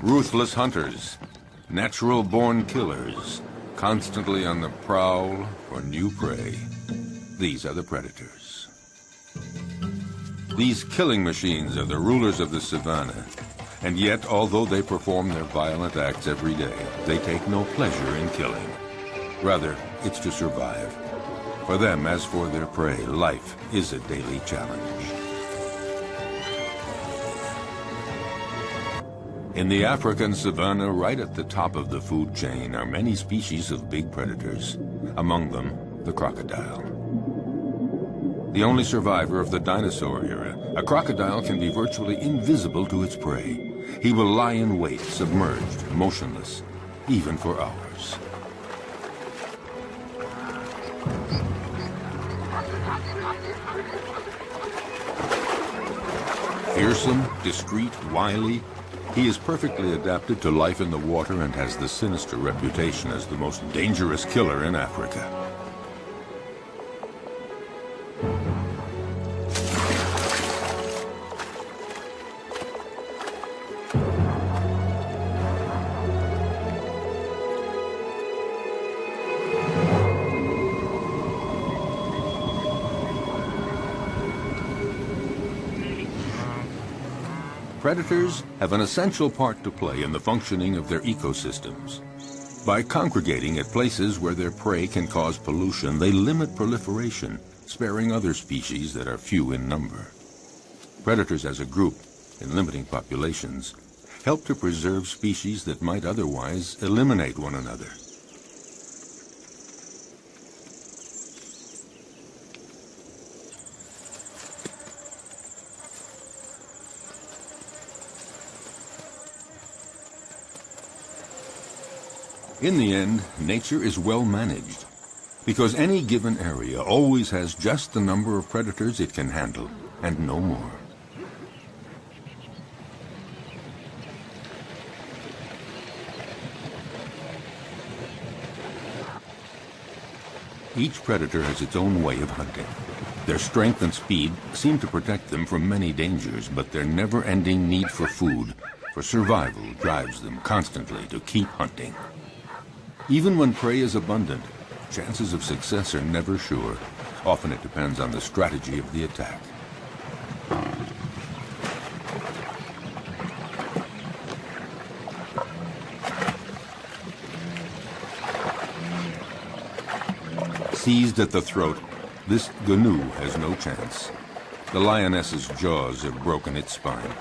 Ruthless hunters, natural-born killers, constantly on the prowl for new prey. These are the predators. These killing machines are the rulers of the savannah. And yet, although they perform their violent acts every day, they take no pleasure in killing. Rather, it's to survive. For them, as for their prey, life is a daily challenge. In the African savanna, right at the top of the food chain, are many species of big predators. Among them, the crocodile. The only survivor of the dinosaur era, a crocodile can be virtually invisible to its prey. He will lie in wait, submerged, motionless, even for hours. Fearsome, discreet, wily, he is perfectly adapted to life in the water and has the sinister reputation as the most dangerous killer in Africa. Predators have an essential part to play in the functioning of their ecosystems. By congregating at places where their prey can cause pollution, they limit proliferation, sparing other species that are few in number. Predators as a group, in limiting populations, help to preserve species that might otherwise eliminate one another. In the end, nature is well managed, because any given area always has just the number of predators it can handle, and no more. Each predator has its own way of hunting. Their strength and speed seem to protect them from many dangers, but their never-ending need for food, for survival, drives them constantly to keep hunting. Even when prey is abundant, chances of success are never sure. Often it depends on the strategy of the attack. Seized at the throat, this gnu has no chance. The lioness's jaws have broken its spine.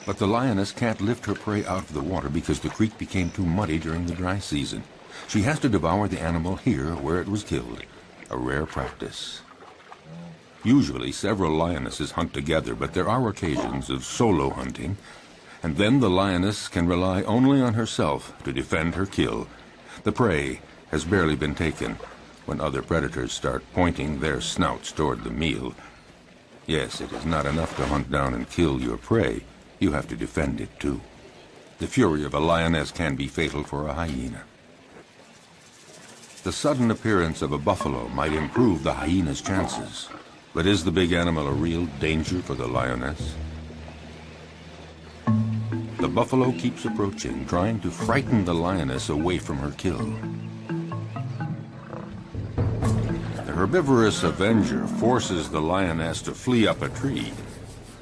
But the lioness can't lift her prey out of the water because the creek became too muddy during the dry season. She has to devour the animal here where it was killed, a rare practice. Usually several lionesses hunt together, but there are occasions of solo hunting, and then the lioness can rely only on herself to defend her kill. The prey has barely been taken when other predators start pointing their snouts toward the meal. Yes, it is not enough to hunt down and kill your prey. You have to defend it too. The fury of a lioness can be fatal for a hyena. The sudden appearance of a buffalo might improve the hyena's chances. But is the big animal a real danger for the lioness? The buffalo keeps approaching, trying to frighten the lioness away from her kill. The herbivorous avenger forces the lioness to flee up a tree.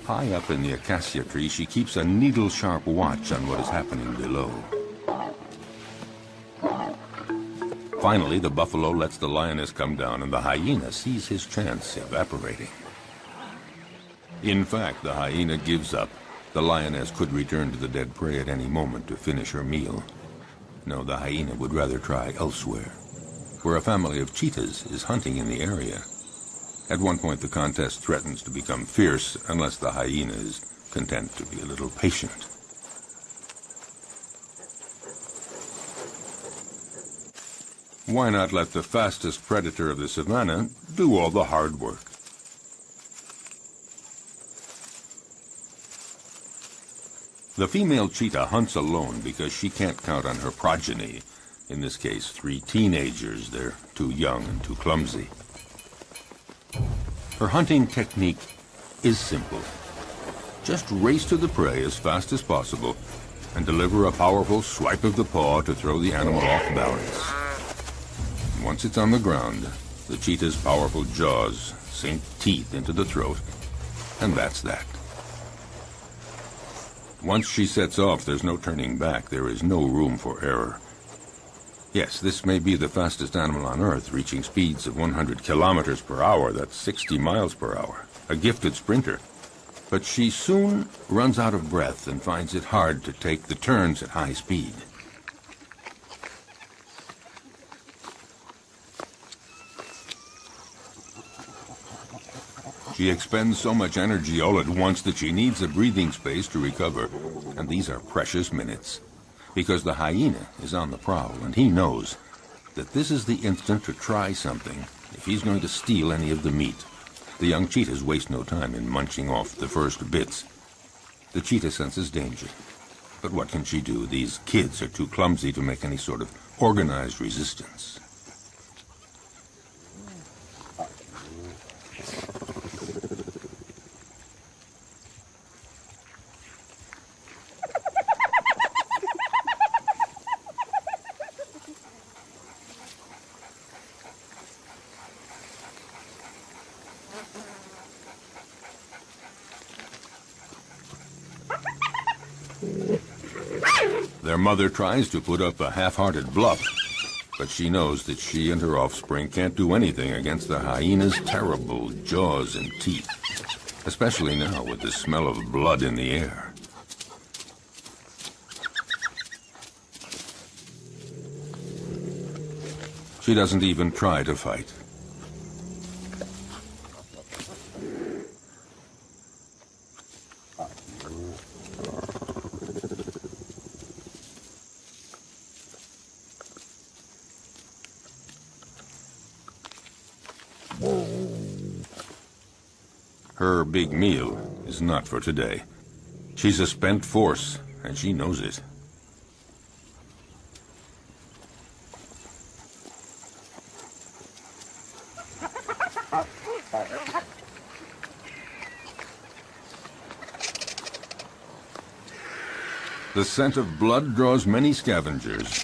High up in the acacia tree, she keeps a needle-sharp watch on what is happening below. Finally, the buffalo lets the lioness come down, and the hyena sees his chance evaporating. In fact, the hyena gives up. The lioness could return to the dead prey at any moment to finish her meal. No, the hyena would rather try elsewhere, where a family of cheetahs is hunting in the area. At one point, the contest threatens to become fierce unless the hyena is content to be a little patient. Why not let the fastest predator of the savannah do all the hard work? The female cheetah hunts alone because she can't count on her progeny. In this case, 3 teenagers. They're too young and too clumsy. Her hunting technique is simple. Just race to the prey as fast as possible and deliver a powerful swipe of the paw to throw the animal off balance. Once it's on the ground, the cheetah's powerful jaws sink teeth into the throat, and that's that. Once she sets off, there's no turning back. There is no room for error. Yes, this may be the fastest animal on Earth, reaching speeds of 100 kilometers per hour. That's 60 miles per hour. A gifted sprinter. But she soon runs out of breath and finds it hard to take the turns at high speed. She expends so much energy all at once that she needs a breathing space to recover, and these are precious minutes, because the hyena is on the prowl, and he knows that this is the instant to try something if he's going to steal any of the meat. The young cheetahs waste no time in munching off the first bits. The cheetah senses danger, but what can she do? These kids are too clumsy to make any sort of organized resistance. Their mother tries to put up a half-hearted bluff, but she knows that she and her offspring can't do anything against the hyena's terrible jaws and teeth, especially now with the smell of blood in the air. She doesn't even try to fight. Her big meal is not for today. She's a spent force, and she knows it. The scent of blood draws many scavengers.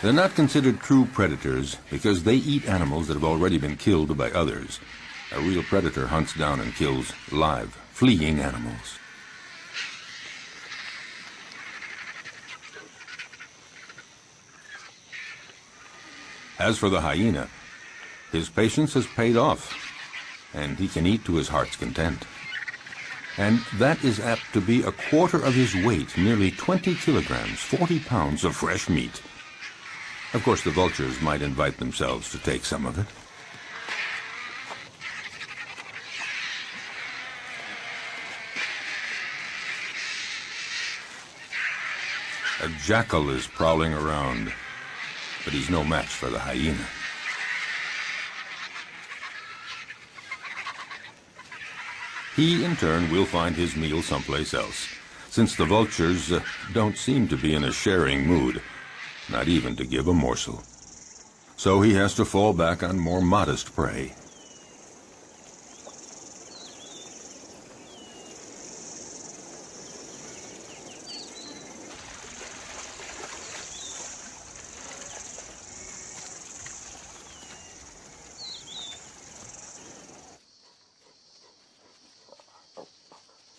They're not considered true predators because they eat animals that have already been killed by others. A real predator hunts down and kills live, fleeing animals. As for the hyena, his patience has paid off, and he can eat to his heart's content. And that is apt to be a quarter of his weight, nearly 20 kilograms, 40 pounds of fresh meat. Of course, the vultures might invite themselves to take some of it. A jackal is prowling around, but he's no match for the hyena. He, in turn, will find his meal someplace else, since the vultures don't seem to be in a sharing mood, not even to give a morsel. So he has to fall back on more modest prey.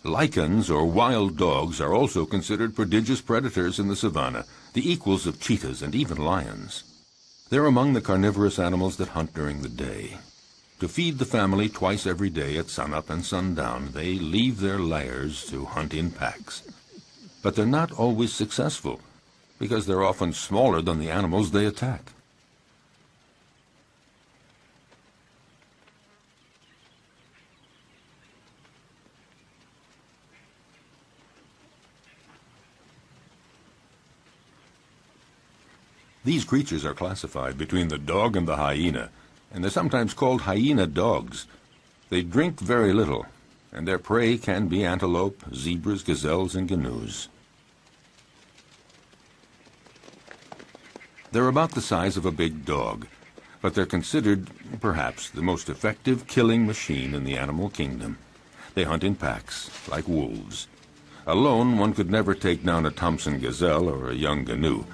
Lycans, or wild dogs, are also considered prodigious predators in the savanna, the equals of cheetahs and even lions. They're among the carnivorous animals that hunt during the day. To feed the family twice every day at sunup and sundown, they leave their lairs to hunt in packs. But they're not always successful, because they're often smaller than the animals they attack. These creatures are classified between the dog and the hyena, and they're sometimes called hyena dogs. They drink very little, and their prey can be antelope, zebras, gazelles, and gnus. They're about the size of a big dog, but they're considered, perhaps, the most effective killing machine in the animal kingdom. They hunt in packs, like wolves. Alone, one could never take down a Thompson gazelle or a young gnu.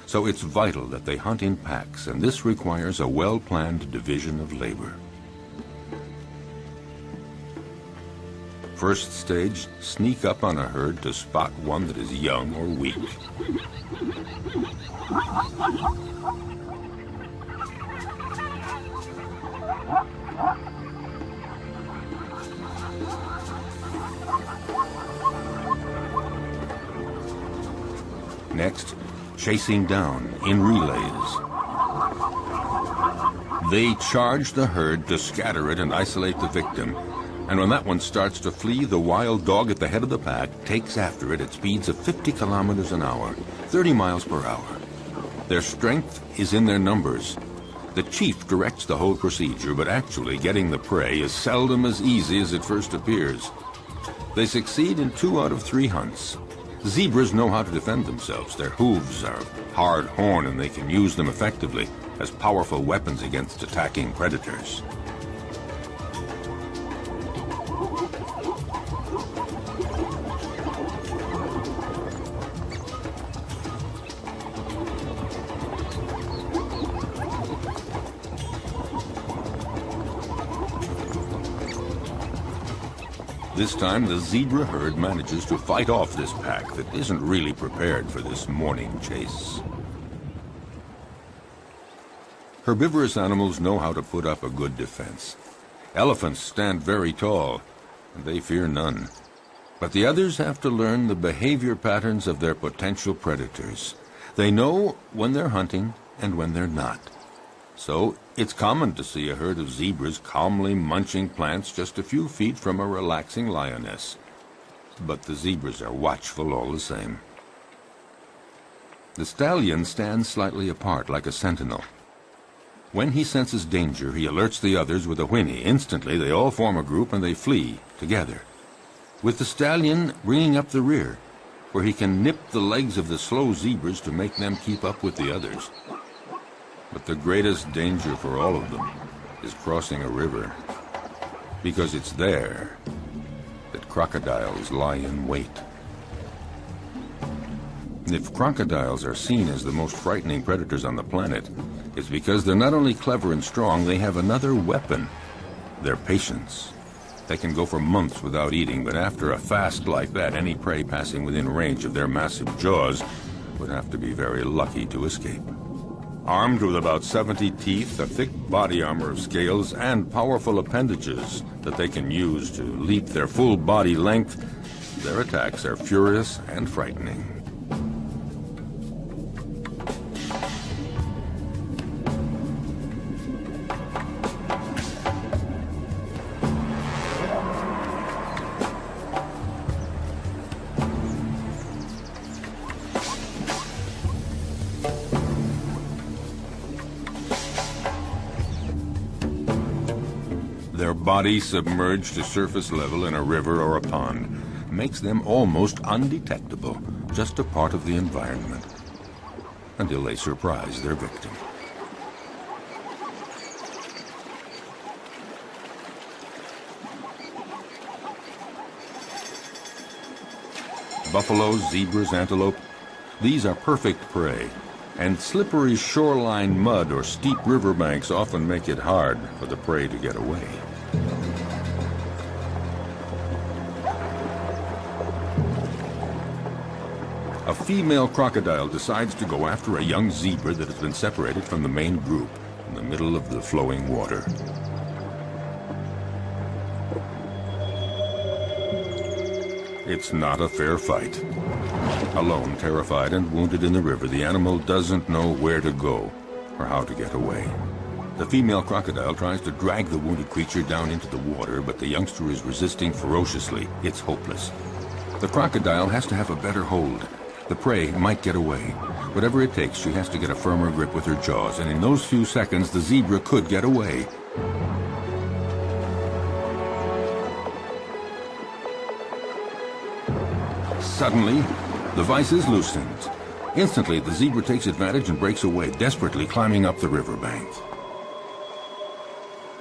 So it's vital that they hunt in packs, and this requires a well-planned division of labor. First stage, sneak up on a herd to spot one that is young or weak. Next, chasing down in relays. They charge the herd to scatter it and isolate the victim. And when that one starts to flee, the wild dog at the head of the pack takes after it at speeds of 50 kilometers an hour, 30 miles per hour. Their strength is in their numbers. The chief directs the whole procedure, but actually getting the prey is seldom as easy as it first appears. They succeed in 2 out of 3 hunts. Zebras know how to defend themselves. Their hooves are hard horn, and they can use them effectively as powerful weapons against attacking predators. This time, the zebra herd manages to fight off this pack that isn't really prepared for this morning chase. Herbivorous animals know how to put up a good defense. Elephants stand very tall, and they fear none. But the others have to learn the behavior patterns of their potential predators. They know when they're hunting and when they're not. So it's common to see a herd of zebras calmly munching plants just a few feet from a relaxing lioness. But the zebras are watchful all the same. The stallion stands slightly apart like a sentinel. When he senses danger, he alerts the others with a whinny. Instantly, they all form a group and they flee together, with the stallion bringing up the rear, where he can nip the legs of the slow zebras to make them keep up with the others. But the greatest danger for all of them is crossing a river, because it's there that crocodiles lie in wait. If crocodiles are seen as the most frightening predators on the planet, it's because they're not only clever and strong, they have another weapon: their patience. They can go for months without eating, but after a fast like that, any prey passing within range of their massive jaws would have to be very lucky to escape. Armed with about 70 teeth, a thick body armor of scales, and powerful appendages that they can use to leap their full body length, their attacks are furious and frightening. Their body submerged to surface level in a river or a pond makes them almost undetectable, just a part of the environment, until they surprise their victim. Buffaloes, zebras, antelope, these are perfect prey. And slippery shoreline mud or steep riverbanks often make it hard for the prey to get away. A female crocodile decides to go after a young zebra that has been separated from the main group in the middle of the flowing water. It's not a fair fight. Alone, terrified and wounded in the river, the animal doesn't know where to go or how to get away. The female crocodile tries to drag the wounded creature down into the water, but the youngster is resisting ferociously. It's hopeless. The crocodile has to have a better hold. The prey might get away. Whatever it takes, she has to get a firmer grip with her jaws, and in those few seconds, the zebra could get away. Suddenly, the vise is loosened. Instantly, the zebra takes advantage and breaks away, desperately climbing up the riverbank.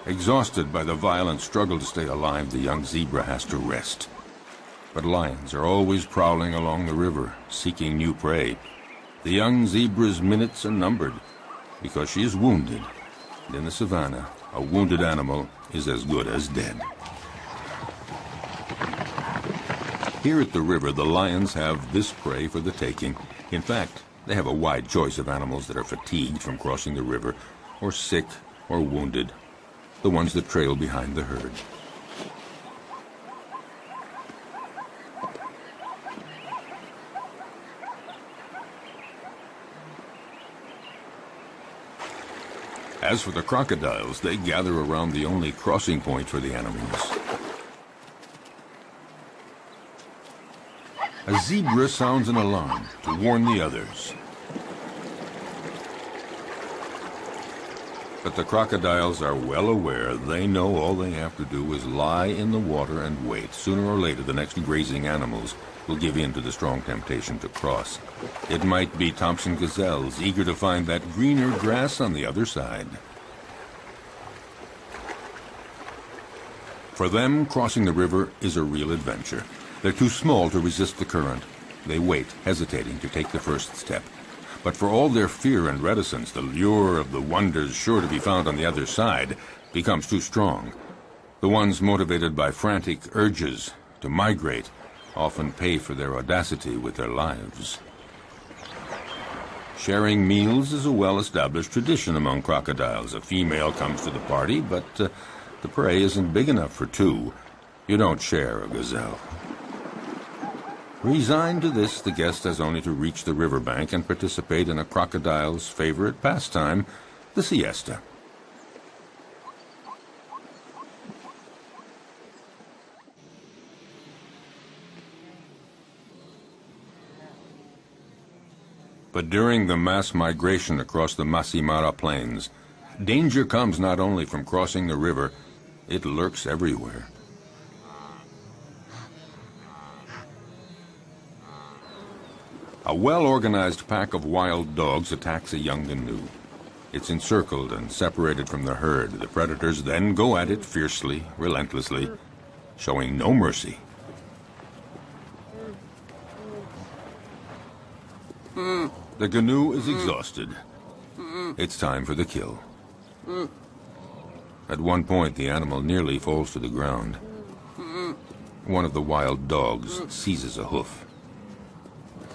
Exhausted by the violent struggle to stay alive, the young zebra has to rest. But lions are always prowling along the river, seeking new prey. The young zebra's minutes are numbered because she is wounded. And in the savannah, a wounded animal is as good as dead. Here at the river, the lions have this prey for the taking. In fact, they have a wide choice of animals that are fatigued from crossing the river, or sick, or wounded. The ones that trail behind the herd. As for the crocodiles, they gather around the only crossing point for the animals. A zebra sounds an alarm to warn the others. But the crocodiles are well aware. They know all they have to do is lie in the water and wait. Sooner or later, the next grazing animals will give in to the strong temptation to cross. It might be Thompson gazelles, eager to find that greener grass on the other side. For them, crossing the river is a real adventure. They're too small to resist the current. They wait, hesitating to take the first step. But for all their fear and reticence, the lure of the wonders sure to be found on the other side becomes too strong. The ones motivated by frantic urges to migrate often pay for their audacity with their lives. Sharing meals is a well-established tradition among crocodiles. A female comes to the party, but the prey isn't big enough for two. You don't share a gazelle. Resigned to this, the guest has only to reach the riverbank and participate in a crocodile's favorite pastime, the siesta. But during the mass migration across the Masimara Plains, danger comes not only from crossing the river, it lurks everywhere. A well-organized pack of wild dogs attacks a young gnu. It's encircled and separated from the herd. The predators then go at it fiercely, relentlessly, showing no mercy. The gnu is exhausted. It's time for the kill. At one point, the animal nearly falls to the ground. One of the wild dogs seizes a hoof.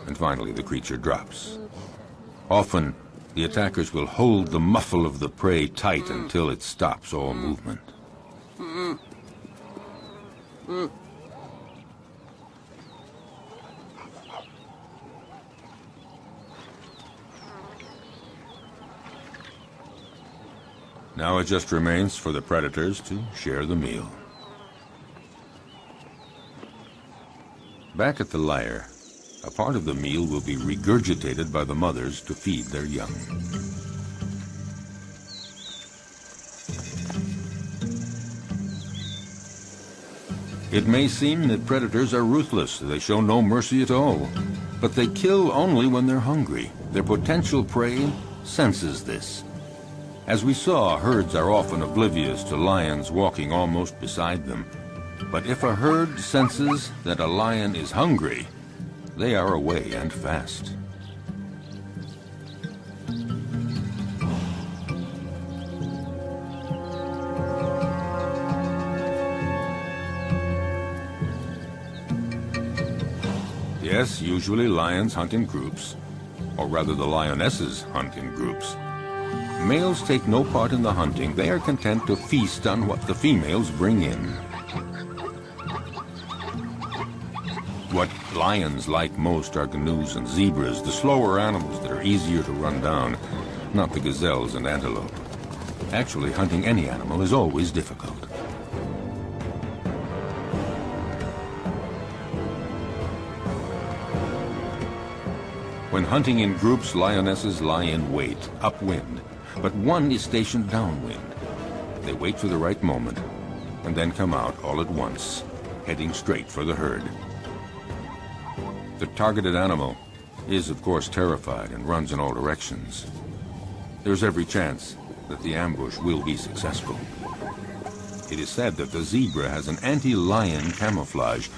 And finally, the creature drops. Often, the attackers will hold the muffle of the prey tight until it stops all movement. Now it just remains for the predators to share the meal. Back at the lair, a part of the meal will be regurgitated by the mothers to feed their young. It may seem that predators are ruthless. They show no mercy at all. But they kill only when they're hungry. Their potential prey senses this. As we saw, herds are often oblivious to lions walking almost beside them. But if a herd senses that a lion is hungry, they are away and fast. Yes, usually lions hunt in groups, or rather the lionesses hunt in groups. Males take no part in the hunting. They are content to feast on what the females bring in. What lions like most are gnus and zebras, the slower animals that are easier to run down, not the gazelles and antelope. Actually, hunting any animal is always difficult. When hunting in groups, lionesses lie in wait, upwind, but one is stationed downwind. They wait for the right moment, and then come out all at once, heading straight for the herd. The targeted animal is, of course, terrified and runs in all directions. There's every chance that the ambush will be successful. It is said that the zebra has an anti-lion camouflage.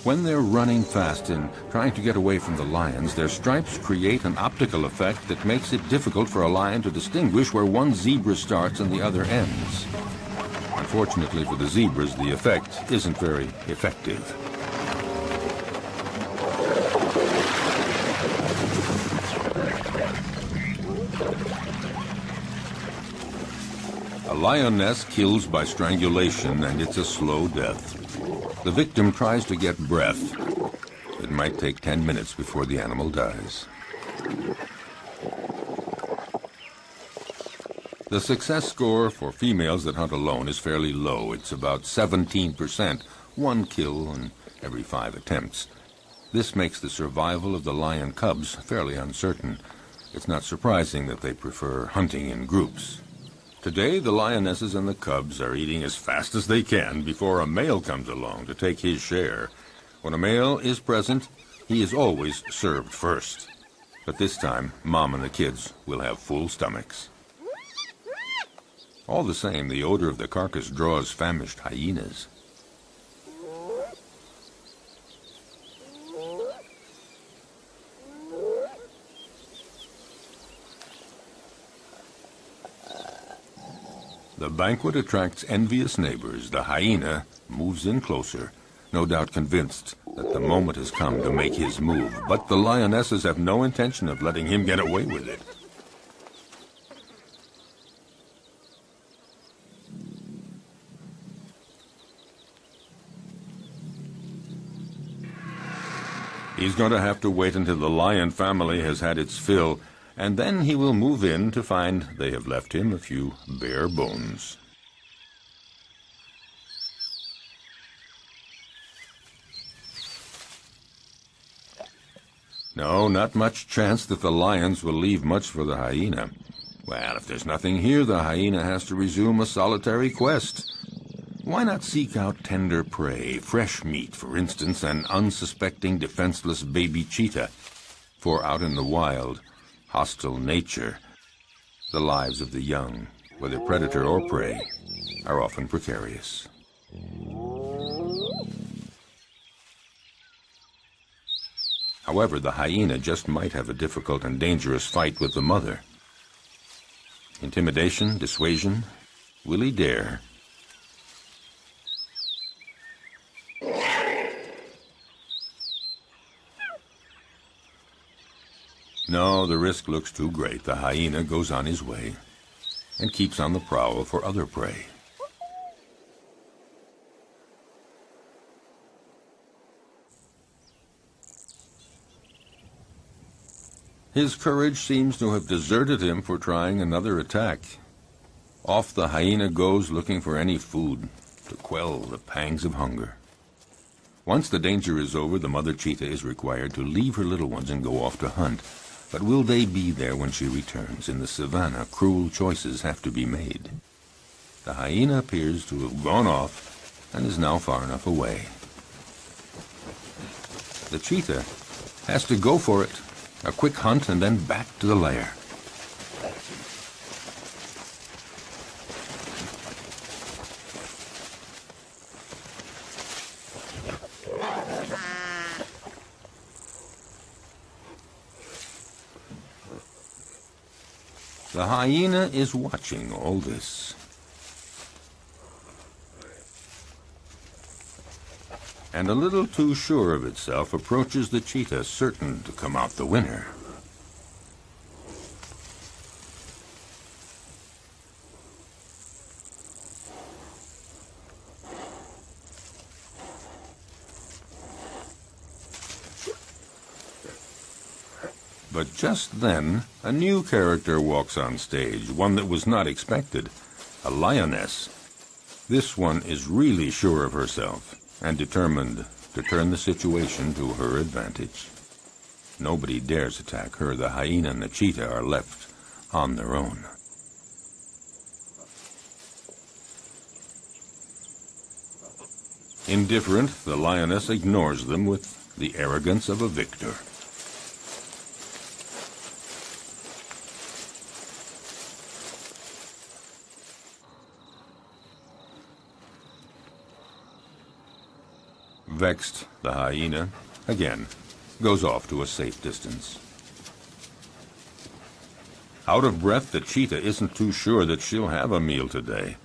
When they're running fast and trying to get away from the lions, their stripes create an optical effect that makes it difficult for a lion to distinguish where one zebra starts and the other ends. Unfortunately for the zebras, the effect isn't very effective. A lioness kills by strangulation, and it's a slow death. The victim tries to get breath. It might take 10 minutes before the animal dies. The success score for females that hunt alone is fairly low. It's about 17%, one kill in every 5 attempts. This makes the survival of the lion cubs fairly uncertain. It's not surprising that they prefer hunting in groups. Today, the lionesses and the cubs are eating as fast as they can before a male comes along to take his share. When a male is present, he is always served first. But this time, Mom and the kids will have full stomachs. All the same, the odor of the carcass draws famished hyenas. The banquet attracts envious neighbors. The hyena moves in closer, no doubt convinced that the moment has come to make his move. But the lionesses have no intention of letting him get away with it. He's going to have to wait until the lion family has had its fill, and then he will move in to find they have left him a few bare bones. No, not much chance that the lions will leave much for the hyena. Well, if there's nothing here, the hyena has to resume a solitary quest. Why not seek out tender prey, fresh meat, for instance, an unsuspecting, defenseless baby cheetah? For out in the wild, hostile nature, the lives of the young, whether predator or prey, are often precarious. However, the hyena just might have a difficult and dangerous fight with the mother. Intimidation, dissuasion, will he dare? No, the risk looks too great. The hyena goes on his way and keeps on the prowl for other prey. His courage seems to have deserted him for trying another attack. Off the hyena goes looking for any food to quell the pangs of hunger. Once the danger is over, the mother cheetah is required to leave her little ones and go off to hunt. But will they be there when she returns? In the savannah, cruel choices have to be made. The hyena appears to have gone off and is now far enough away. The cheetah has to go for it. A quick hunt and then back to the lair. The hyena is watching all this. And a little too sure of itself approaches the cheetah, certain to come out the winner. But just then, a new character walks on stage, one that was not expected, a lioness. This one is really sure of herself and determined to turn the situation to her advantage. Nobody dares attack her. The hyena and the cheetah are left on their own. Indifferent, the lioness ignores them with the arrogance of a victor. Vexed, the hyena, again, goes off to a safe distance. Out of breath, the cheetah isn't too sure that she'll have a meal today.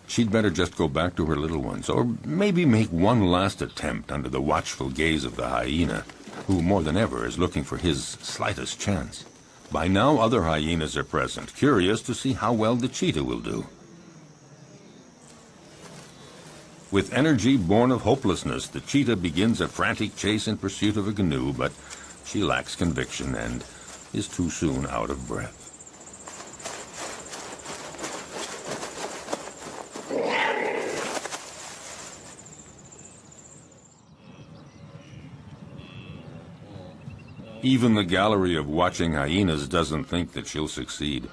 She'd better just go back to her little ones, or maybe make one last attempt under the watchful gaze of the hyena, who more than ever is looking for his slightest chance. By now, other hyenas are present, curious to see how well the cheetah will do. With energy born of hopelessness, the cheetah begins a frantic chase in pursuit of a canoe, but she lacks conviction and is too soon out of breath. Even the gallery of watching hyenas doesn't think that she'll succeed.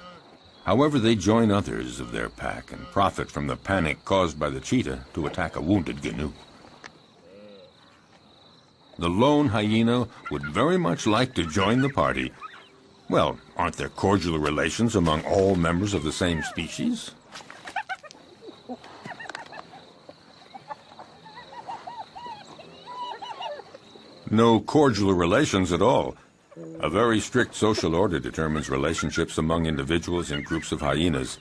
However, they join others of their pack and profit from the panic caused by the cheetah to attack a wounded canoe. The lone hyena would very much like to join the party. Well, aren't there cordial relations among all members of the same species? No cordial relations at all. A very strict social order determines relationships among individuals in groups of hyenas.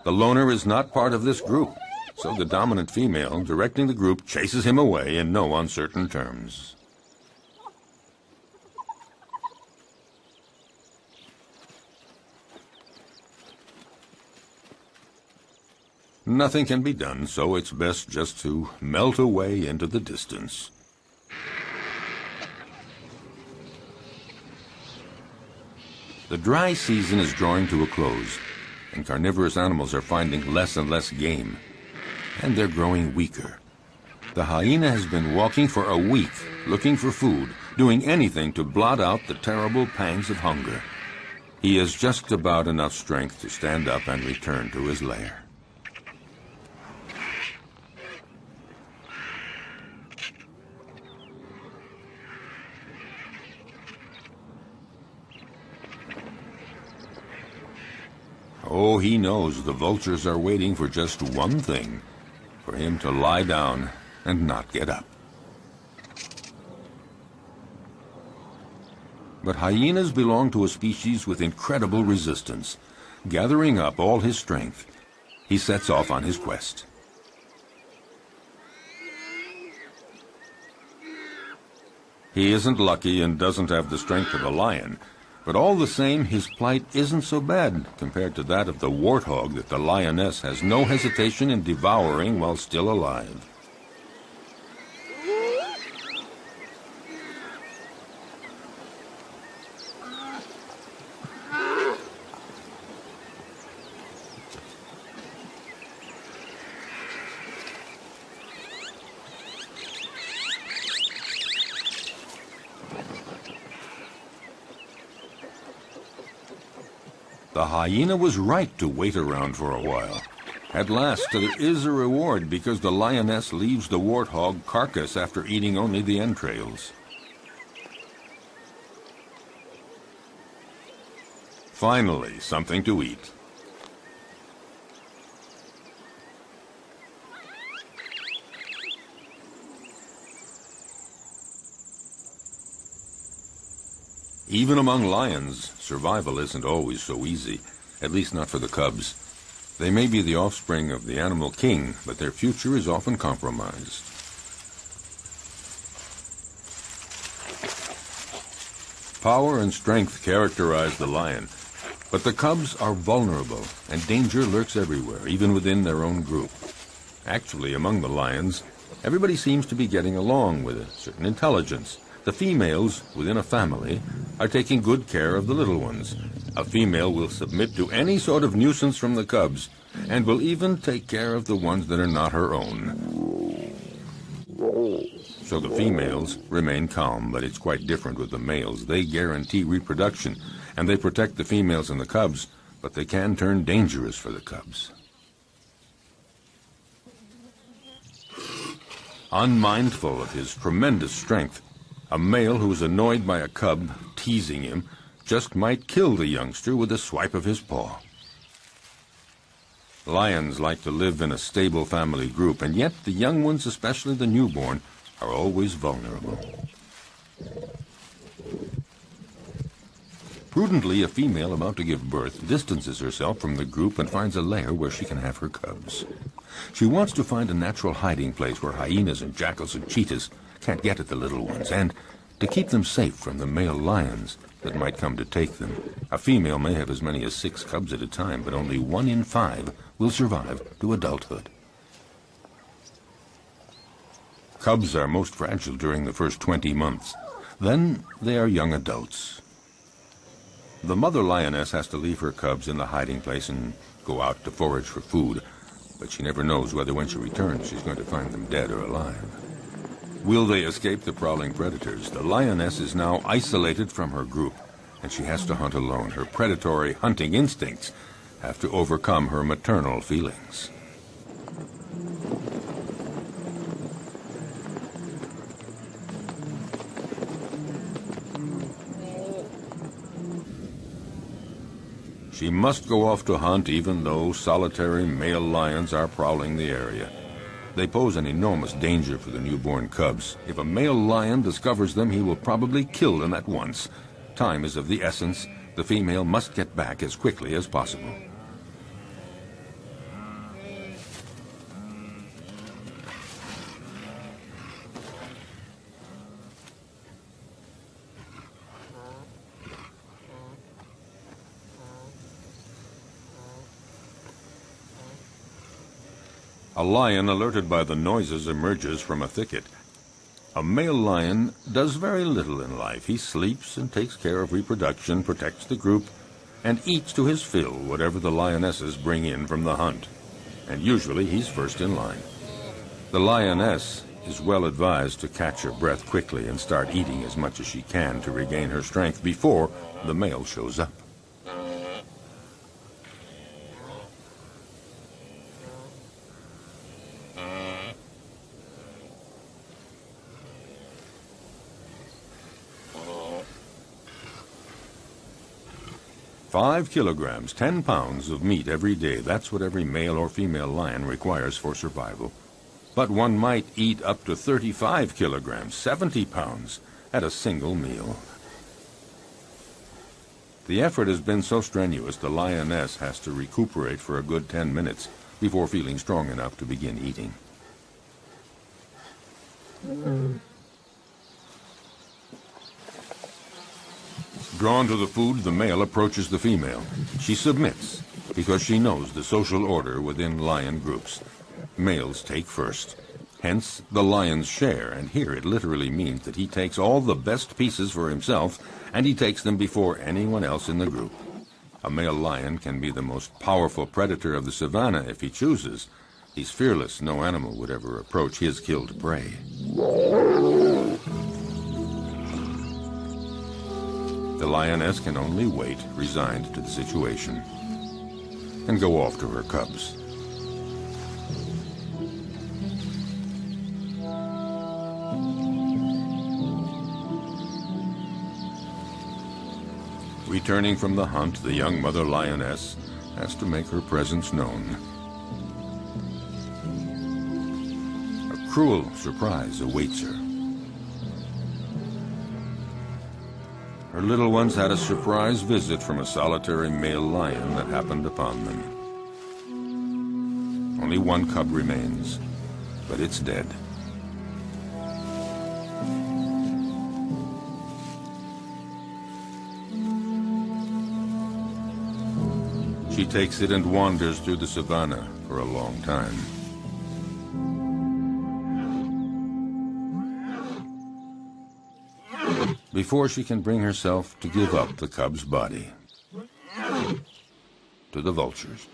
The loner is not part of this group, so the dominant female directing the group chases him away in no uncertain terms. Nothing can be done, so it's best just to melt away into the distance. The dry season is drawing to a close, and carnivorous animals are finding less and less game, and they're growing weaker. The hyena has been walking for a week, looking for food, doing anything to blot out the terrible pangs of hunger. He has just about enough strength to stand up and return to his lair. Oh, he knows the vultures are waiting for just one thing, for him to lie down and not get up. But hyenas belong to a species with incredible resistance. Gathering up all his strength, he sets off on his quest. He isn't lucky and doesn't have the strength of a lion, but all the same, his plight isn't so bad compared to that of the warthog that the lioness has no hesitation in devouring while still alive. The hyena was right to wait around for a while. At last, there is a reward because the lioness leaves the warthog carcass after eating only the entrails. Finally, something to eat. Even among lions, survival isn't always so easy, at least not for the cubs. They may be the offspring of the animal king, but their future is often compromised. Power and strength characterize the lion, but the cubs are vulnerable, and danger lurks everywhere, even within their own group. Actually, among the lions, everybody seems to be getting along with a certain intelligence. The females within a family are taking good care of the little ones. A female will submit to any sort of nuisance from the cubs, and will even take care of the ones that are not her own. So the females remain calm, but it's quite different with the males. They guarantee reproduction, and they protect the females and the cubs, but they can turn dangerous for the cubs. Unmindful of his tremendous strength, a male who is annoyed by a cub teasing him just might kill the youngster with a swipe of his paw. Lions like to live in a stable family group, and yet the young ones, especially the newborn, are always vulnerable. Prudently, a female about to give birth distances herself from the group and finds a lair where she can have her cubs. She wants to find a natural hiding place where hyenas and jackals and cheetahs can't get at the little ones, and to keep them safe from the male lions that might come to take them. A female may have as many as 6 cubs at a time, but only 1 in 5 will survive to adulthood. Cubs are most fragile during the first 20 months. Then they are young adults. The mother lioness has to leave her cubs in the hiding place and go out to forage for food, but she never knows whether when she returns she's going to find them dead or alive. Will they escape the prowling predators? The lioness is now isolated from her group, and she has to hunt alone. Her predatory hunting instincts have to overcome her maternal feelings. She must go off to hunt even though solitary male lions are prowling the area. They pose an enormous danger for the newborn cubs. If a male lion discovers them, he will probably kill them at once. Time is of the essence. The female must get back as quickly as possible. A lion, alerted by the noises, emerges from a thicket. A male lion does very little in life. He sleeps and takes care of reproduction, protects the group, and eats to his fill whatever the lionesses bring in from the hunt. And usually he's first in line. The lioness is well advised to catch her breath quickly and start eating as much as she can to regain her strength before the male shows up. "5 kilograms, 10 pounds of meat every day. That's what every male or female lion requires for survival. But one might eat up to 35 kilograms, 70 pounds, at a single meal." The effort has been so strenuous, the lioness has to recuperate for a good 10 minutes before feeling strong enough to begin eating. Drawn to the food, the male approaches the female. She submits because she knows the social order within lion groups. Males take first. Hence the lion's share, and here it literally means that he takes all the best pieces for himself, and he takes them before anyone else in the group. A male lion can be the most powerful predator of the savannah if he chooses. He's fearless. No animal would ever approach his killed prey. The lioness can only wait, resigned to the situation, and go off to her cubs. Returning from the hunt, the young mother lioness has to make her presence known. A cruel surprise awaits her. Her little ones had a surprise visit from a solitary male lion that happened upon them. Only 1 cub remains, but it's dead. She takes it and wanders through the savannah for a long time. Before she can bring herself to give up the cub's body to the vultures.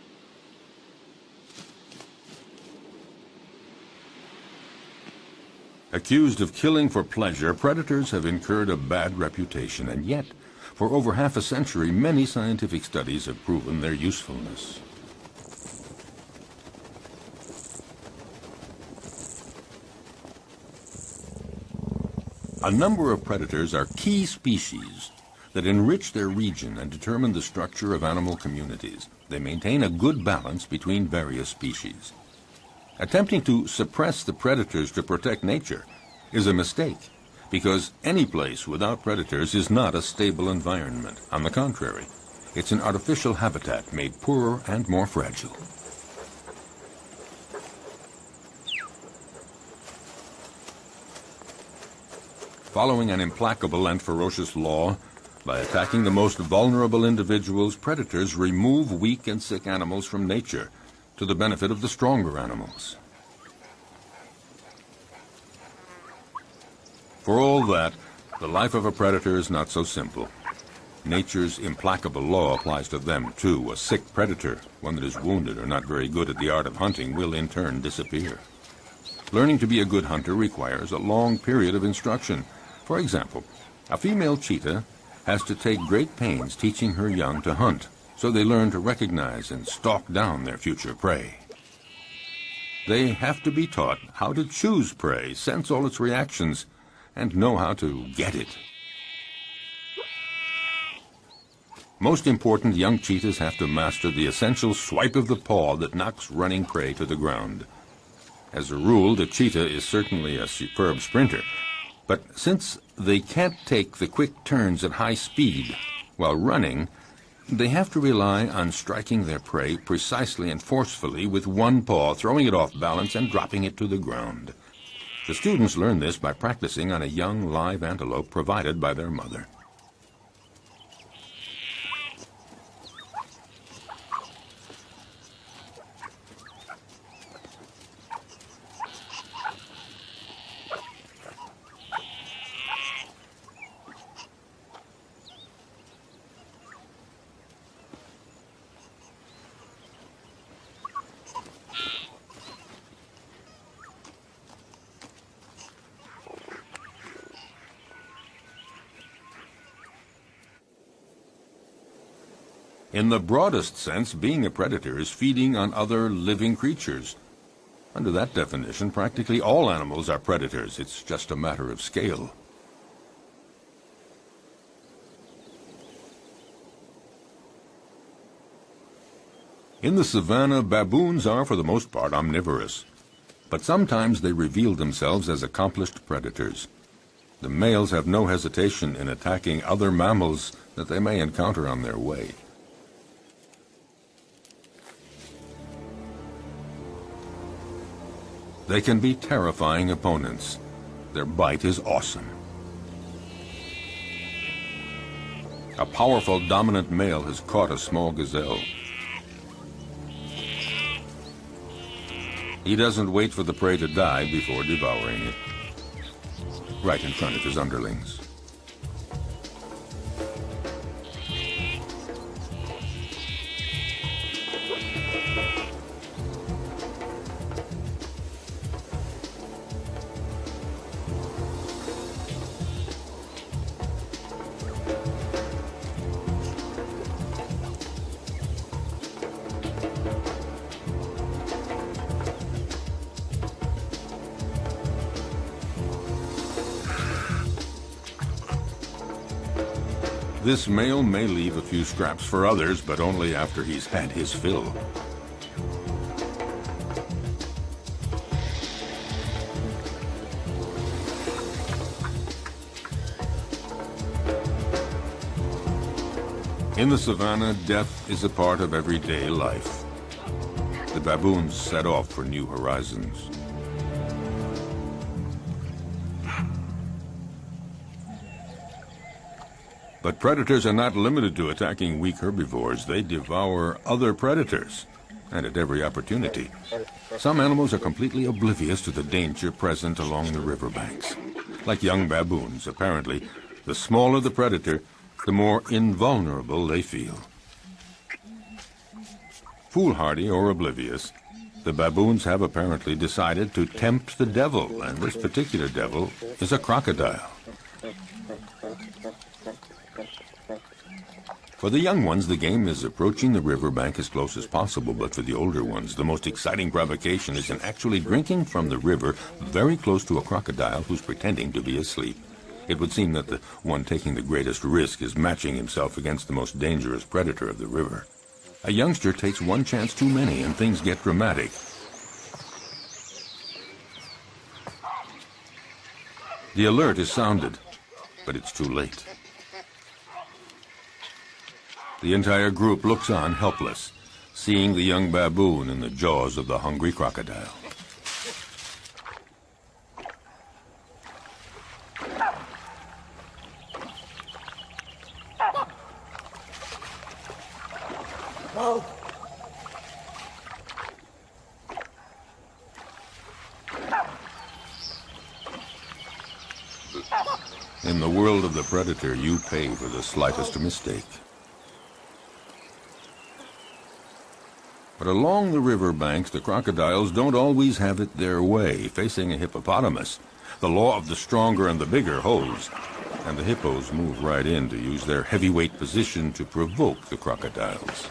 Accused of killing for pleasure, predators have incurred a bad reputation, and yet, for over half a century, many scientific studies have proven their usefulness. A number of predators are key species that enrich their region and determine the structure of animal communities. They maintain a good balance between various species. Attempting to suppress the predators to protect nature is a mistake, because any place without predators is not a stable environment. On the contrary, it's an artificial habitat made poorer and more fragile. Following an implacable and ferocious law, by attacking the most vulnerable individuals, predators remove weak and sick animals from nature to the benefit of the stronger animals. For all that, the life of a predator is not so simple. Nature's implacable law applies to them, too. A sick predator, one that is wounded or not very good at the art of hunting, will in turn disappear. Learning to be a good hunter requires a long period of instruction. For example, a female cheetah has to take great pains teaching her young to hunt, so they learn to recognize and stalk down their future prey. They have to be taught how to choose prey, sense all its reactions, and know how to get it. Most important, young cheetahs have to master the essential swipe of the paw that knocks running prey to the ground. As a rule, the cheetah is certainly a superb sprinter, but since they can't take the quick turns at high speed while running, they have to rely on striking their prey precisely and forcefully with one paw, throwing it off balance and dropping it to the ground. The students learn this by practicing on a young live antelope provided by their mother. In the broadest sense, being a predator is feeding on other living creatures. Under that definition, practically all animals are predators. It's just a matter of scale. In the savannah, baboons are for the most part omnivorous, but sometimes they reveal themselves as accomplished predators. The males have no hesitation in attacking other mammals that they may encounter on their way. They can be terrifying opponents. Their bite is awesome. A powerful dominant male has caught a small gazelle. He doesn't wait for the prey to die before devouring it, right in front of his underlings. This male may leave a few scraps for others, but only after he's had his fill. In the savannah, death is a part of everyday life. The baboons set off for new horizons. But predators are not limited to attacking weak herbivores. They devour other predators, and at every opportunity. Some animals are completely oblivious to the danger present along the riverbanks. Like young baboons, apparently, the smaller the predator, the more invulnerable they feel. Foolhardy or oblivious, the baboons have apparently decided to tempt the devil, and this particular devil is a crocodile. For the young ones, the game is approaching the riverbank as close as possible, but for the older ones, the most exciting provocation is in actually drinking from the river very close to a crocodile who's pretending to be asleep. It would seem that the one taking the greatest risk is matching himself against the most dangerous predator of the river. A youngster takes one chance too many and things get dramatic. The alert is sounded, but it's too late. The entire group looks on helpless, seeing the young baboon in the jaws of the hungry crocodile. In the world of the predator, you pay for the slightest mistake. But along the river banks, the crocodiles don't always have it their way. Facing a hippopotamus, the law of the stronger and the bigger holds, and the hippos move right in to use their heavyweight position to provoke the crocodiles.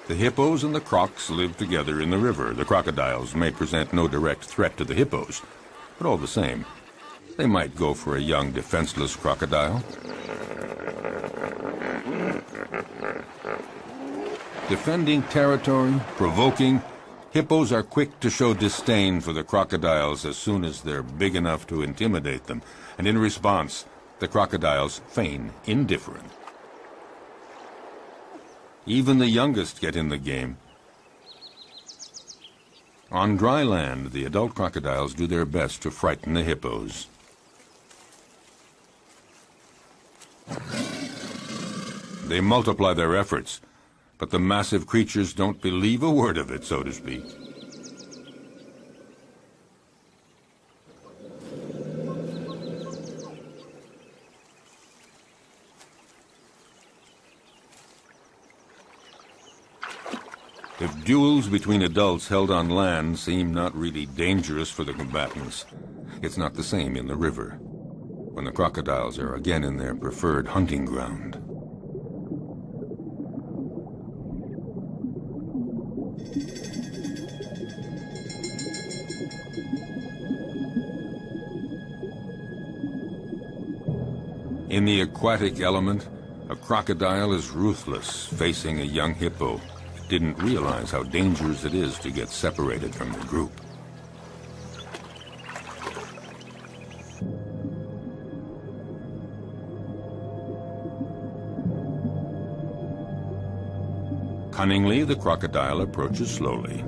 The hippos and the crocs live together in the river. The crocodiles may present no direct threat to the hippos, but all the same, they might go for a young, defenseless crocodile. Defending territory, provoking, hippos are quick to show disdain for the crocodiles as soon as they're big enough to intimidate them, and in response, the crocodiles feign indifferent. Even the youngest get in the game. On dry land, the adult crocodiles do their best to frighten the hippos. They multiply their efforts, but the massive creatures don't believe a word of it, so to speak. If duels between adults held on land seem not really dangerous for the combatants, it's not the same in the river, when the crocodiles are again in their preferred hunting ground. In the aquatic element, a crocodile is ruthless, facing a young hippo. Didn't realize how dangerous it is to get separated from the group. Cunningly, the crocodile approaches slowly.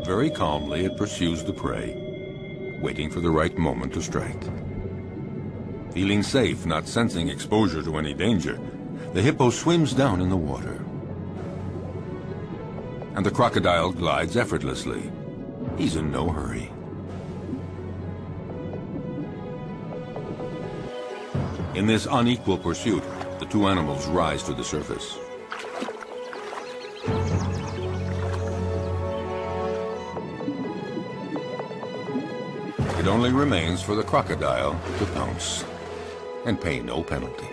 Very calmly, it pursues the prey, waiting for the right moment to strike. Feeling safe, not sensing exposure to any danger, the hippo swims down in the water. And the crocodile glides effortlessly. He's in no hurry. In this unequal pursuit, the two animals rise to the surface. It only remains for the crocodile to pounce and pay no penalty.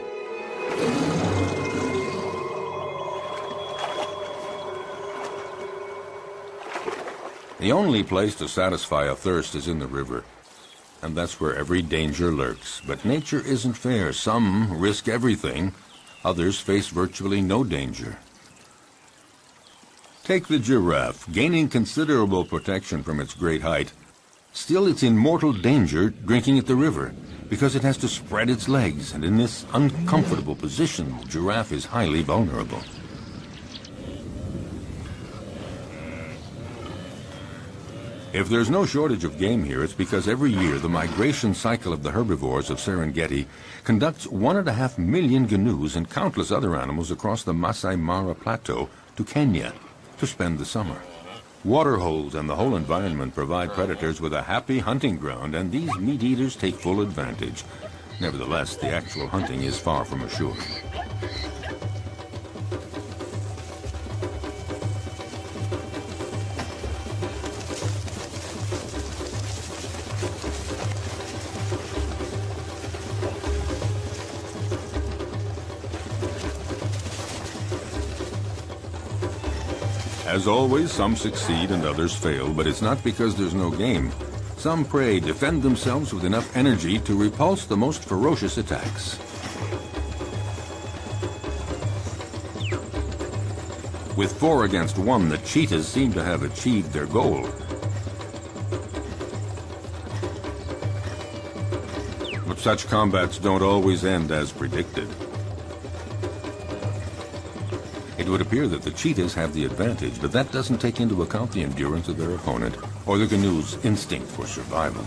The only place to satisfy a thirst is in the river, and that's where every danger lurks. But nature isn't fair. Some risk everything, others face virtually no danger. Take the giraffe, gaining considerable protection from its great height. Still, it's in mortal danger drinking at the river, because it has to spread its legs, and in this uncomfortable position, the giraffe is highly vulnerable. If there's no shortage of game here, it's because every year the migration cycle of the herbivores of Serengeti conducts 1.5 million gnus and countless other animals across the Masai Mara Plateau to Kenya to spend the summer. Waterholes and the whole environment provide predators with a happy hunting ground, and these meat-eaters take full advantage. Nevertheless, the actual hunting is far from assured. As always, some succeed and others fail, but it's not because there's no game. Some prey defend themselves with enough energy to repulse the most ferocious attacks. With 4 against 1, the cheetahs seem to have achieved their goal. But such combats don't always end as predicted. It would appear that the cheetahs have the advantage, but that doesn't take into account the endurance of their opponent or the gnu's instinct for survival.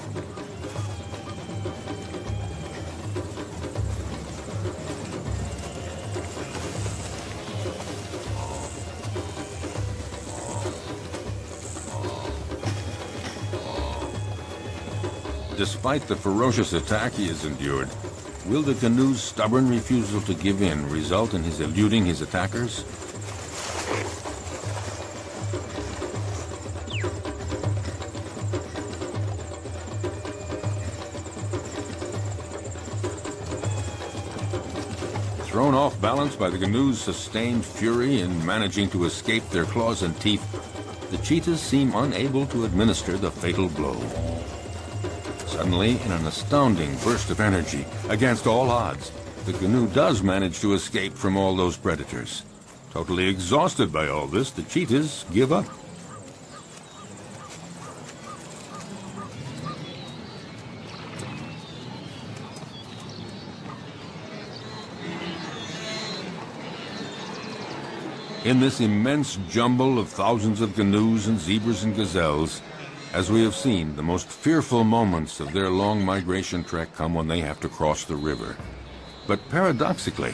Despite the ferocious attack he has endured, will the gnu's stubborn refusal to give in result in his eluding his attackers? Thrown off balance by the gnu's sustained fury in managing to escape their claws and teeth, the cheetahs seem unable to administer the fatal blow. Suddenly, in an astounding burst of energy, against all odds, the gnu does manage to escape from all those predators. Totally exhausted by all this, the cheetahs give up. In this immense jumble of thousands of gnus and zebras and gazelles, as we have seen, the most fearful moments of their long migration trek come when they have to cross the river. But paradoxically,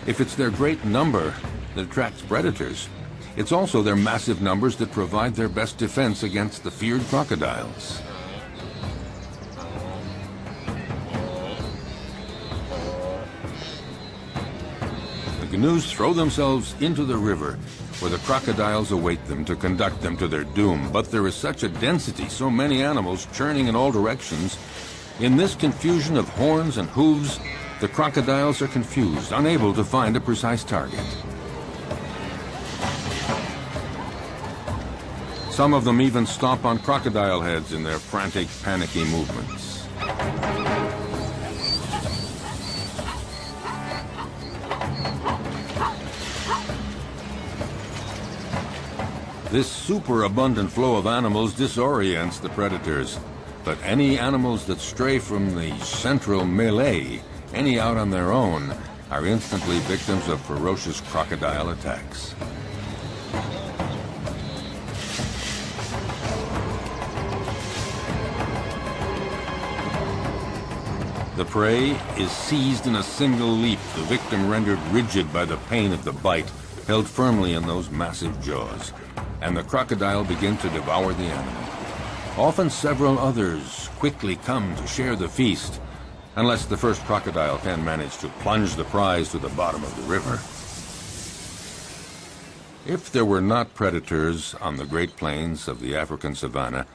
if it's their great number that attracts predators, it's also their massive numbers that provide their best defense against the feared crocodiles. The gnus throw themselves into the river, where the crocodiles await them to conduct them to their doom. But there is such a density, so many animals churning in all directions. In this confusion of horns and hooves, the crocodiles are confused, unable to find a precise target. Some of them even stomp on crocodile heads in their frantic, panicky movements. This superabundant flow of animals disorients the predators, but any animals that stray from the central melee, any out on their own, are instantly victims of ferocious crocodile attacks. The prey is seized in a single leap, the victim rendered rigid by the pain of the bite, held firmly in those massive jaws, and the crocodile begins to devour the animal. Often several others quickly come to share the feast, unless the first crocodile can manage to plunge the prize to the bottom of the river. If there were not predators on the Great Plains of the African savanna,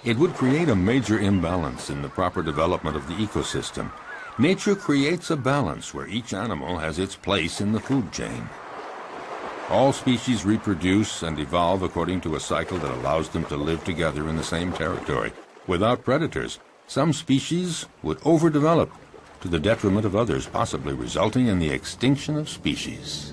it would create a major imbalance in the proper development of the ecosystem. Nature creates a balance where each animal has its place in the food chain. All species reproduce and evolve according to a cycle that allows them to live together in the same territory. Without predators, some species would overdevelop to the detriment of others, possibly resulting in the extinction of species.